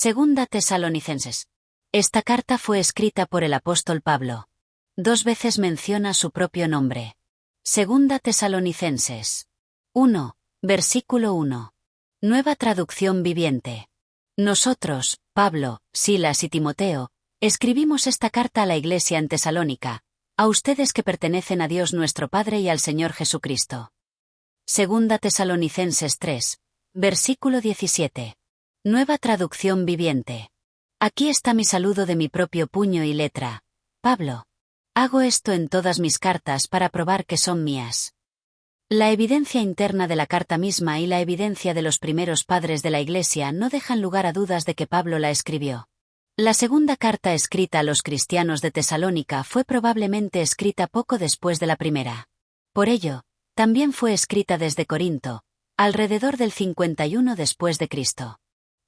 Segunda Tesalonicenses. Esta carta fue escrita por el apóstol Pablo. 2 veces menciona su propio nombre. Segunda Tesalonicenses. 1, versículo 1. Nueva traducción viviente. Nosotros, Pablo, Silas y Timoteo, escribimos esta carta a la iglesia en Tesalónica, a ustedes que pertenecen a Dios nuestro Padre y al Señor Jesucristo. Segunda Tesalonicenses 3, versículo 17. Nueva traducción viviente. Aquí está mi saludo de mi propio puño y letra. Pablo. Hago esto en todas mis cartas para probar que son mías. La evidencia interna de la carta misma y la evidencia de los primeros padres de la Iglesia no dejan lugar a dudas de que Pablo la escribió. La segunda carta escrita a los cristianos de Tesalónica fue probablemente escrita poco después de la primera. Por ello, también fue escrita desde Corinto, alrededor del 51 después de Cristo.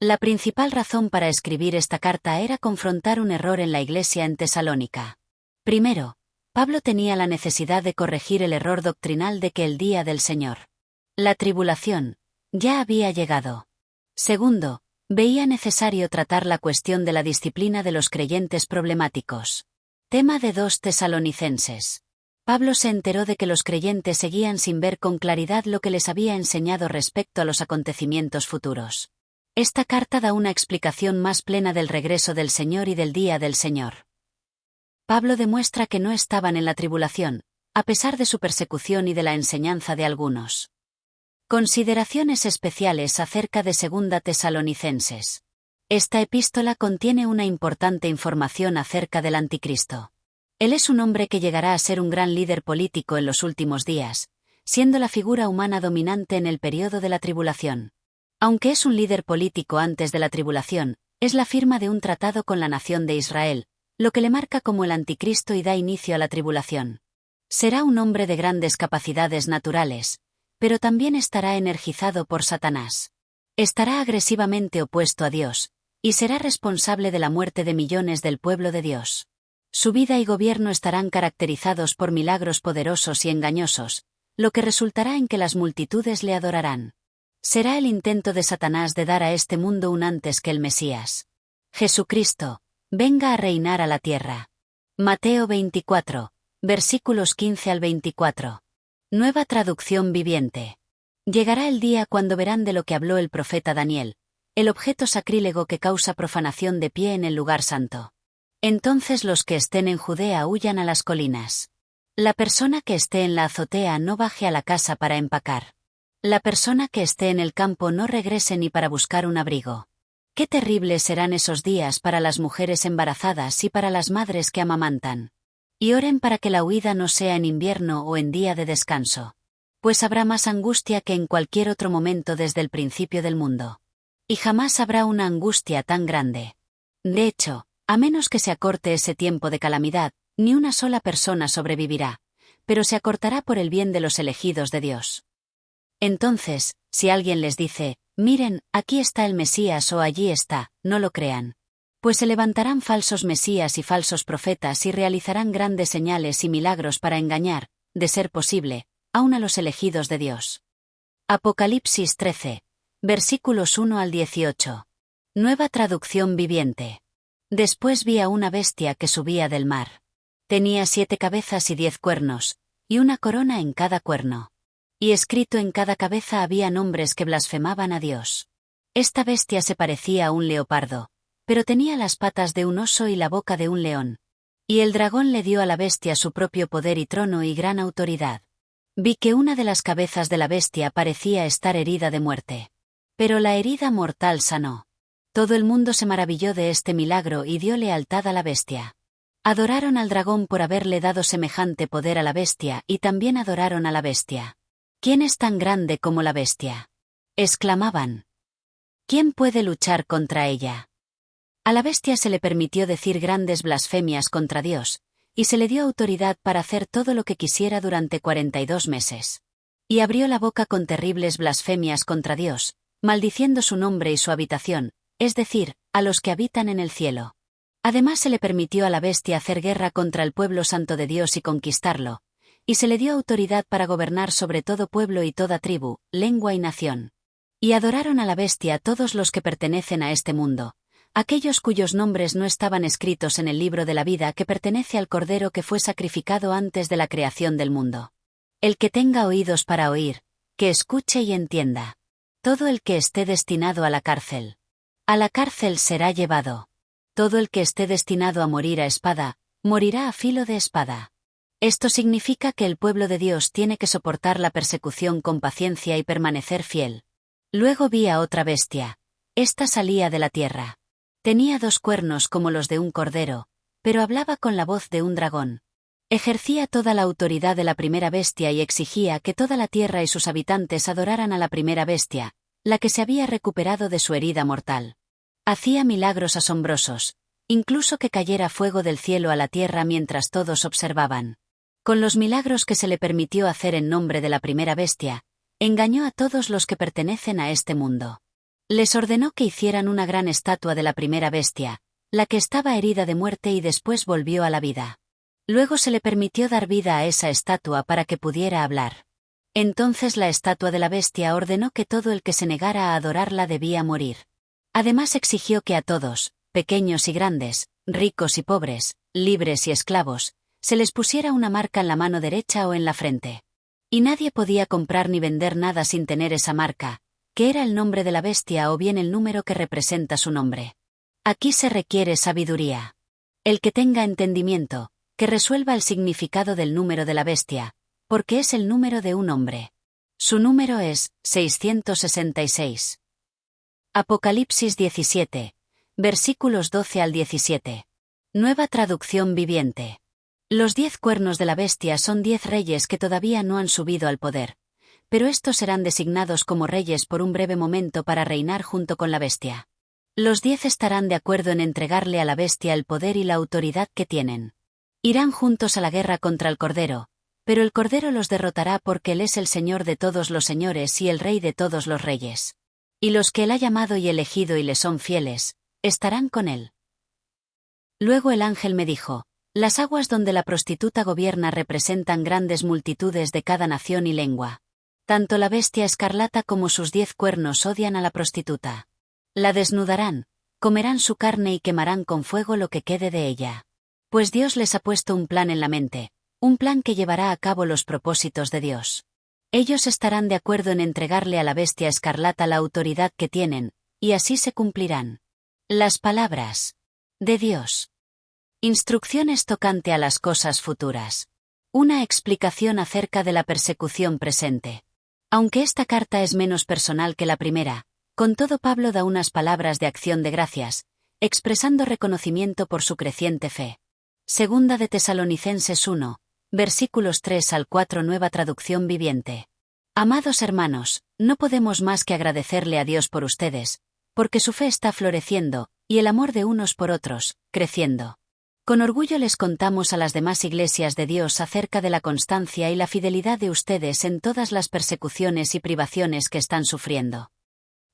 La principal razón para escribir esta carta era confrontar un error en la Iglesia en Tesalónica. Primero, Pablo tenía la necesidad de corregir el error doctrinal de que el día del Señor, la tribulación, ya había llegado. Segundo, veía necesario tratar la cuestión de la disciplina de los creyentes problemáticos. Tema de 2 Tesalonicenses. Pablo se enteró de que los creyentes seguían sin ver con claridad lo que les había enseñado respecto a los acontecimientos futuros. Esta carta da una explicación más plena del regreso del Señor y del día del Señor. Pablo demuestra que no estaban en la tribulación, a pesar de su persecución y de la enseñanza de algunos. Consideraciones especiales acerca de Segunda Tesalonicenses. Esta epístola contiene una importante información acerca del Anticristo. Él es un hombre que llegará a ser un gran líder político en los últimos días, siendo la figura humana dominante en el período de la tribulación. Aunque es un líder político antes de la tribulación, es la firma de un tratado con la nación de Israel, lo que le marca como el Anticristo y da inicio a la tribulación. Será un hombre de grandes capacidades naturales, pero también estará energizado por Satanás. Estará agresivamente opuesto a Dios, y será responsable de la muerte de millones del pueblo de Dios. Su vida y gobierno estarán caracterizados por milagros poderosos y engañosos, lo que resultará en que las multitudes le adorarán. Será el intento de Satanás de dar a este mundo un antes que el Mesías. Jesucristo, venga a reinar a la tierra. Mateo 24, versículos 15 al 24. Nueva traducción viviente. Llegará el día cuando verán de lo que habló el profeta Daniel, el objeto sacrílego que causa profanación de pie en el lugar santo. Entonces los que estén en Judea huyan a las colinas. La persona que esté en la azotea no baje a la casa para empacar. La persona que esté en el campo no regrese ni para buscar un abrigo. Qué terribles serán esos días para las mujeres embarazadas y para las madres que amamantan. Y oren para que la huida no sea en invierno o en día de descanso. Pues habrá más angustia que en cualquier otro momento desde el principio del mundo. Y jamás habrá una angustia tan grande. De hecho, a menos que se acorte ese tiempo de calamidad, ni una sola persona sobrevivirá, pero se acortará por el bien de los elegidos de Dios. Entonces, si alguien les dice, miren, aquí está el Mesías o allí está, no lo crean. Pues se levantarán falsos mesías y falsos profetas y realizarán grandes señales y milagros para engañar, de ser posible, aun a los elegidos de Dios. Apocalipsis 13, versículos 1 al 18. Nueva traducción viviente. Después vi a una bestia que subía del mar. Tenía 7 cabezas y 10 cuernos, y una corona en cada cuerno. Y escrito en cada cabeza había nombres que blasfemaban a Dios. Esta bestia se parecía a un leopardo, pero tenía las patas de un oso y la boca de un león. Y el dragón le dio a la bestia su propio poder y trono y gran autoridad. Vi que una de las cabezas de la bestia parecía estar herida de muerte. Pero la herida mortal sanó. Todo el mundo se maravilló de este milagro y dio lealtad a la bestia. Adoraron al dragón por haberle dado semejante poder a la bestia y también adoraron a la bestia. ¿Quién es tan grande como la bestia?, exclamaban. ¿Quién puede luchar contra ella? A la bestia se le permitió decir grandes blasfemias contra Dios, y se le dio autoridad para hacer todo lo que quisiera durante 42 meses. Y abrió la boca con terribles blasfemias contra Dios, maldiciendo su nombre y su habitación, es decir, a los que habitan en el cielo. Además se le permitió a la bestia hacer guerra contra el pueblo santo de Dios y conquistarlo, y se le dio autoridad para gobernar sobre todo pueblo y toda tribu, lengua y nación. Y adoraron a la bestia todos los que pertenecen a este mundo, aquellos cuyos nombres no estaban escritos en el libro de la vida que pertenece al Cordero que fue sacrificado antes de la creación del mundo. El que tenga oídos para oír, que escuche y entienda. Todo el que esté destinado a la cárcel será llevado. Todo el que esté destinado a morir a espada, morirá a filo de espada. Esto significa que el pueblo de Dios tiene que soportar la persecución con paciencia y permanecer fiel. Luego vi a otra bestia. Esta salía de la tierra. Tenía 2 cuernos como los de un cordero, pero hablaba con la voz de un dragón. Ejercía toda la autoridad de la primera bestia y exigía que toda la tierra y sus habitantes adoraran a la primera bestia, la que se había recuperado de su herida mortal. Hacía milagros asombrosos, incluso que cayera fuego del cielo a la tierra mientras todos observaban. Con los milagros que se le permitió hacer en nombre de la primera bestia, engañó a todos los que pertenecen a este mundo. Les ordenó que hicieran una gran estatua de la primera bestia, la que estaba herida de muerte y después volvió a la vida. Luego se le permitió dar vida a esa estatua para que pudiera hablar. Entonces la estatua de la bestia ordenó que todo el que se negara a adorarla debía morir. Además exigió que a todos, pequeños y grandes, ricos y pobres, libres y esclavos, se les pusiera una marca en la mano derecha o en la frente. Y nadie podía comprar ni vender nada sin tener esa marca, que era el nombre de la bestia o bien el número que representa su nombre. Aquí se requiere sabiduría. El que tenga entendimiento, que resuelva el significado del número de la bestia, porque es el número de un hombre. Su número es 666. Apocalipsis 17, versículos 12 al 17. Nueva traducción viviente. Los 10 cuernos de la bestia son 10 reyes que todavía no han subido al poder, pero estos serán designados como reyes por un breve momento para reinar junto con la bestia. Los 10 estarán de acuerdo en entregarle a la bestia el poder y la autoridad que tienen. Irán juntos a la guerra contra el Cordero, pero el Cordero los derrotará porque Él es el Señor de todos los señores y el Rey de todos los reyes. Y los que Él ha llamado y elegido y le son fieles, estarán con Él. Luego el ángel me dijo: las aguas donde la prostituta gobierna representan grandes multitudes de cada nación y lengua. Tanto la bestia escarlata como sus 10 cuernos odian a la prostituta. La desnudarán, comerán su carne y quemarán con fuego lo que quede de ella. Pues Dios les ha puesto un plan en la mente, un plan que llevará a cabo los propósitos de Dios. Ellos estarán de acuerdo en entregarle a la bestia escarlata la autoridad que tienen, y así se cumplirán. Las palabras de Dios. Instrucciones tocante a las cosas futuras. Una explicación acerca de la persecución presente. Aunque esta carta es menos personal que la primera, con todo Pablo da unas palabras de acción de gracias, expresando reconocimiento por su creciente fe. Segunda de Tesalonicenses 1, versículos 3 al 4, nueva traducción viviente. Amados hermanos, no podemos más que agradecerle a Dios por ustedes, porque su fe está floreciendo, y el amor de unos por otros, creciendo. Con orgullo les contamos a las demás iglesias de Dios acerca de la constancia y la fidelidad de ustedes en todas las persecuciones y privaciones que están sufriendo.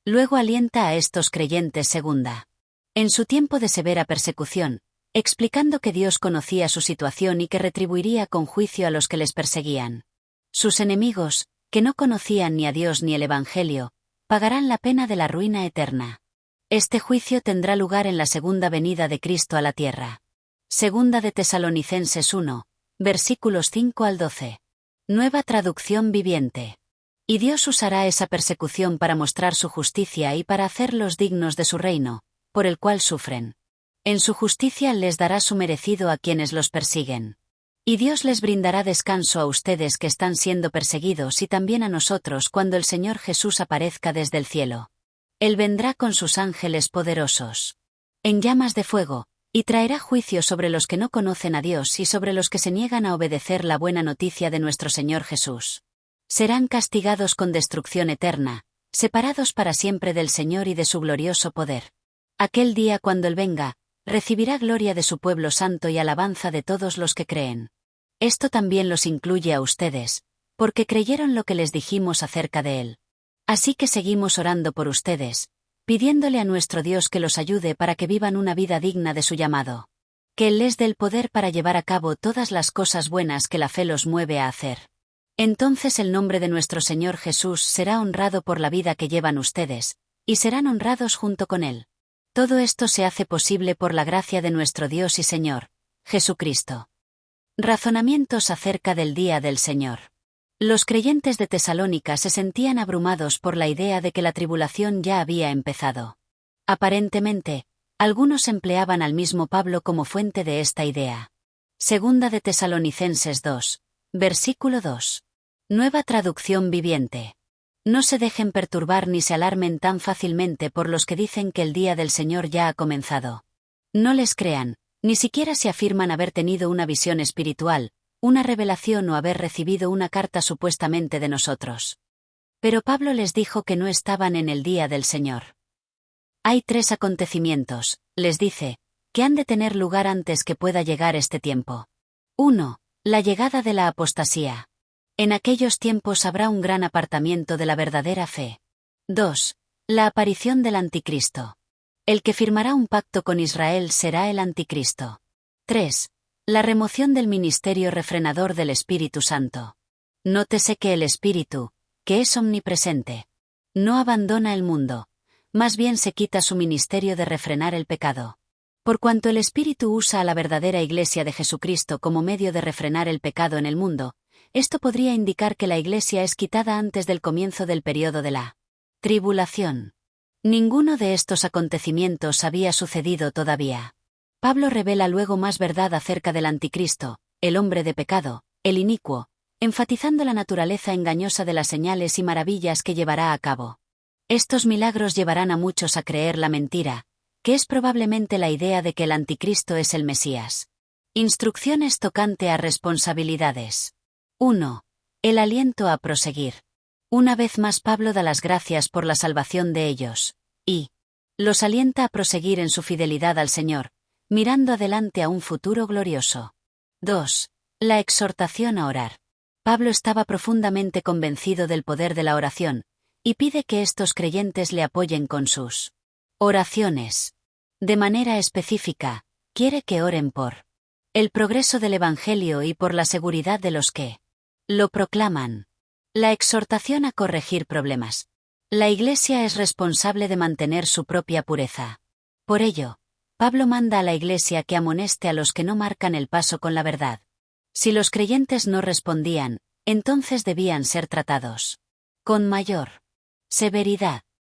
Luego alienta a estos creyentes segunda. En su tiempo de severa persecución, explicando que Dios conocía su situación y que retribuiría con juicio a los que les perseguían. Sus enemigos, que no conocían ni a Dios ni el Evangelio, pagarán la pena de la ruina eterna. Este juicio tendrá lugar en la segunda venida de Cristo a la tierra. Segunda de Tesalonicenses 1, versículos 5 al 12. Nueva traducción viviente. Y Dios usará esa persecución para mostrar su justicia y para hacerlos dignos de su reino, por el cual sufren. En su justicia les dará su merecido a quienes los persiguen. Y Dios les brindará descanso a ustedes que están siendo perseguidos y también a nosotros cuando el Señor Jesús aparezca desde el cielo. Él vendrá con sus ángeles poderosos, en llamas de fuego, y traerá juicio sobre los que no conocen a Dios y sobre los que se niegan a obedecer la buena noticia de nuestro Señor Jesús. Serán castigados con destrucción eterna, separados para siempre del Señor y de su glorioso poder. Aquel día cuando Él venga, recibirá gloria de su pueblo santo y alabanza de todos los que creen. Esto también los incluye a ustedes, porque creyeron lo que les dijimos acerca de Él. Así que seguimos orando por ustedes, pidiéndole a nuestro Dios que los ayude para que vivan una vida digna de su llamado. Que Él les dé el poder para llevar a cabo todas las cosas buenas que la fe los mueve a hacer. Entonces el nombre de nuestro Señor Jesús será honrado por la vida que llevan ustedes, y serán honrados junto con Él. Todo esto se hace posible por la gracia de nuestro Dios y Señor, Jesucristo. Razonamientos acerca del día del Señor. Los creyentes de Tesalónica se sentían abrumados por la idea de que la tribulación ya había empezado. Aparentemente, algunos empleaban al mismo Pablo como fuente de esta idea. Segunda de Tesalonicenses 2, versículo 2. Nueva traducción viviente. No se dejen perturbar ni se alarmen tan fácilmente por los que dicen que el día del Señor ya ha comenzado. No les crean, ni siquiera si afirman haber tenido una visión espiritual, una revelación o haber recibido una carta supuestamente de nosotros. Pero Pablo les dijo que no estaban en el día del Señor. Hay 3 acontecimientos, les dice, que han de tener lugar antes que pueda llegar este tiempo. 1. La llegada de la apostasía. En aquellos tiempos habrá un gran apartamiento de la verdadera fe. 2. La aparición del anticristo. El que firmará un pacto con Israel será el anticristo. 3. La remoción del ministerio refrenador del Espíritu Santo. Nótese que el Espíritu, que es omnipresente, no abandona el mundo, más bien se quita su ministerio de refrenar el pecado. Por cuanto el Espíritu usa a la verdadera Iglesia de Jesucristo como medio de refrenar el pecado en el mundo, esto podría indicar que la Iglesia es quitada antes del comienzo del período de la tribulación. Ninguno de estos acontecimientos había sucedido todavía. Pablo revela luego más verdad acerca del anticristo, el hombre de pecado, el inicuo, enfatizando la naturaleza engañosa de las señales y maravillas que llevará a cabo. Estos milagros llevarán a muchos a creer la mentira, que es probablemente la idea de que el anticristo es el Mesías. Instrucciones tocante a responsabilidades. 1. El aliento a proseguir. Una vez más Pablo da las gracias por la salvación de ellos, y los alienta a proseguir en su fidelidad al Señor, mirando adelante a un futuro glorioso. 2. La exhortación a orar. Pablo estaba profundamente convencido del poder de la oración, y pide que estos creyentes le apoyen con sus oraciones. De manera específica, quiere que oren por el progreso del Evangelio y por la seguridad de los que lo proclaman. La exhortación a corregir problemas. La Iglesia es responsable de mantener su propia pureza. Por ello, Pablo manda a la Iglesia que amoneste a los que no marcan el paso con la verdad. Si los creyentes no respondían, entonces debían ser tratados con mayor severidad.